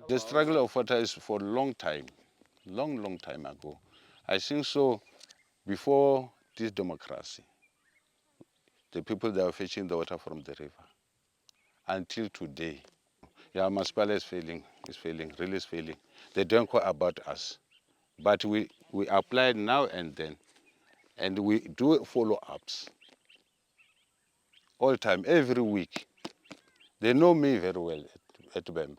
The struggle of water is for a long time, long time ago. I think so. Before this democracy, the people that are fetching the water from the river, until today, yeah, municipality is failing, really is failing. They don't care about us, but we apply now and then, and we do follow-ups all the time, every week. They know me very well at Vhembe.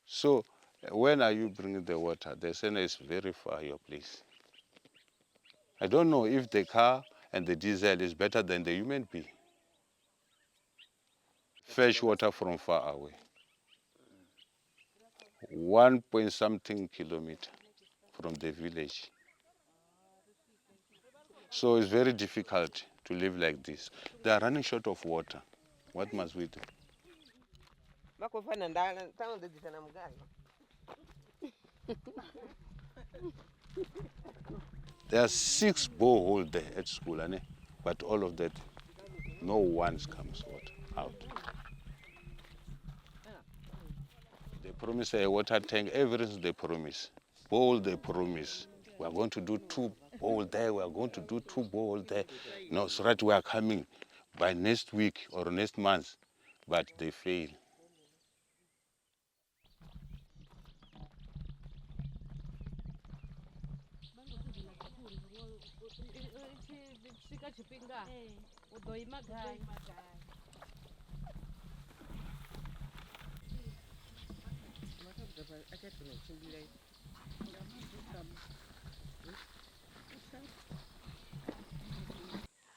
So when are you bringing the water? They say it's very far, your place. I don't know if the car and the diesel is better than the human being. Fetch water from far away. 1 point something kilometer from the village. So it's very difficult to live like this. They are running short of water. What must we do? There are 6 boreholes there at school, but all of that, no one comes out. They promise a water tank, everything they promise. Borehole they promise. We are going to do 2 boreholes there, we are going to do 2 boreholes there. No, so that we are coming by next week or next month, but they fail.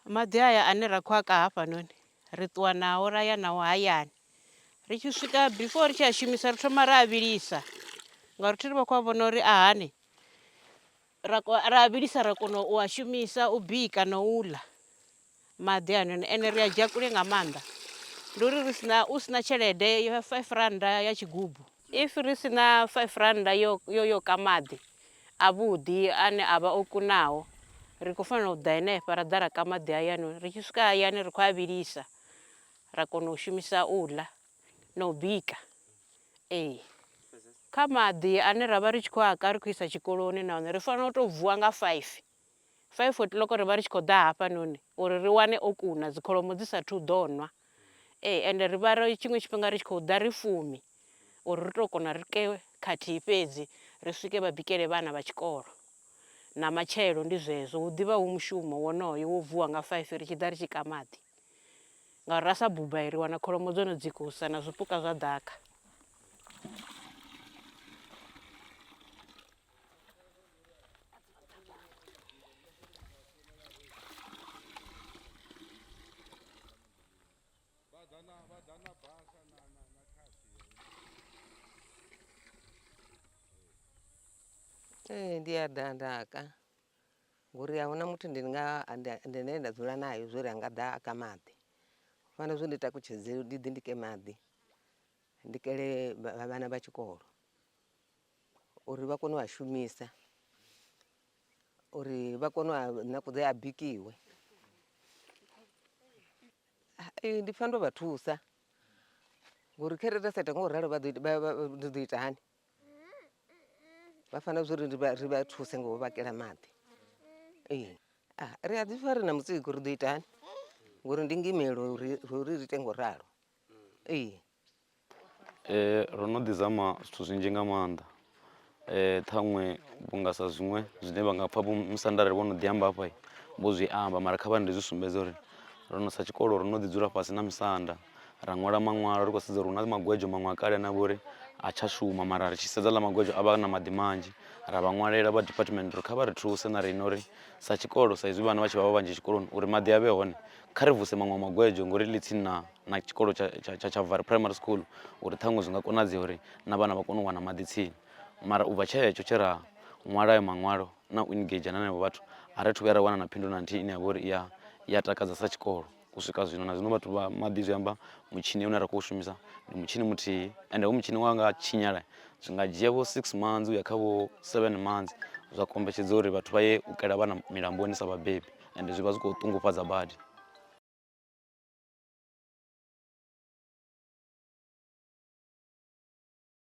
Maḓi aya ane ra khou a ka hafhanoni ri ṱuwa nao ra ya nao hayani ri tshi swika before ri tshi a shumisa ri thoma ra a vhilisa ngauri thi ri vha khou a vhona uri a hani ra a vhilisa ra kona u a shumisa u bika na u ḽa maḓi anoni ene ri a dzhia kule nga maanḓa ndi uri u sina tshelede ya 5 randa ya tshigubu if ri sina 5 randa yo ka maḓi a vhuḓi ane a vha o kunaho ri khou fanela u ḓa henefha ra ḓa ra ka maḓi hayani ri tshi swika hayani ri khou a vhilisa ra kona u shumisa u ḽa na u bika. Kha maḓi ane ra vha ri tshi khou aka ri khou isa tshikoloni nahone ri fanela u tou vuwa nga 5 o'clock ri vha ri tshi khou ḓa hafhanoni uri ri wane o kuna dzi kholomo dzi sathu ḓo nwa. Ende ri vha tshiṅwe tshifhinga ri tshi khou ḓa ri fumi uri ri tou kona ri ke khathihi fhedzi ri swike vha bikele vhana vha tshikolo na matshelo ndi zwezwo hu ḓivha hu mushumo wonoyo wo vuwa nga 5 ri tshi ḓa ri tshi ka maḓi ngauri ra sa buba ri wana kholomo dzo no dzikusa na zwipuka zwa ḓaka. Ndi a ḓaka ngori ahuna muthu ndine nda dzula naye zwori anga ḓa aka maḓi fanela zwo ndi takutshedze ndi ḓi ndike maḓi ndikele vhana vha tshikolo uri vha kone u a shumisa uri vha kone u nakuḓe a bikiwe. Ndi pfha ndo vha thusa ngori khere ra sa ita ngo ralo vha ḓo ita hani vha fanela zwori ri vha thuse ngo vhakela maḓi. Ri a ḓi pfha ri na mutsiko ri ḓo ita hani ngori ndi ngimelo uri ri ite ngo ralo. Ro no ḓi zama zwithu zwinzhi nga maanḓa ṱhaṅwe vhunga sa zwiṅwe zwine vha nga pfha vho musanda arali vho no ḓi amba hafha vho zwi amba mara kha vha ndi zwi sumbedza uri ro no sa tshikolo ro no ḓi dzula fhasi na musanda ra ṅwala maṅwalo ri khou sedza uri hu na magwedzo maṅwe a kale na vhori a tsha shuma mara ri tshi sedza ḽa magwedzo a vha na maḓi manzhi ra vha ṅwalela vha department uri kha vha ri thuse na riṋe uri sa tshikolo sa izwi vhana vha tshi vha vhanzhi tshikoloni uri maḓi a vhe hone kha ri vuse maṅwe magwedzo ngori ḽi tsini na tshikolo tsha Vhari primary school uri ṱhaṅwe zwi nga konadzea uri na vhana vha kone u wana maḓi tsini mara u bva tshetsho tshe ra ṅwala ayo maṅwalo na u engage na henevho vhathu a ri thu vhuya ra wana na phindulo na nthihi ine ya vha uri ya takadza sa tshikolo u swika zwino na zwino vhathu vha maḓi zwi amba mutshini une ra khou shumisa ndi mutshini muthihi ende mutshini wanga tshinyala zwi nga dzhia vho 6 months uya kha vho 7 months zwa kombetshedza uri vhathu vha ye u kela vhana milamboni sa vhabebi ende zwi vha zwi khou ṱungufhadza badi.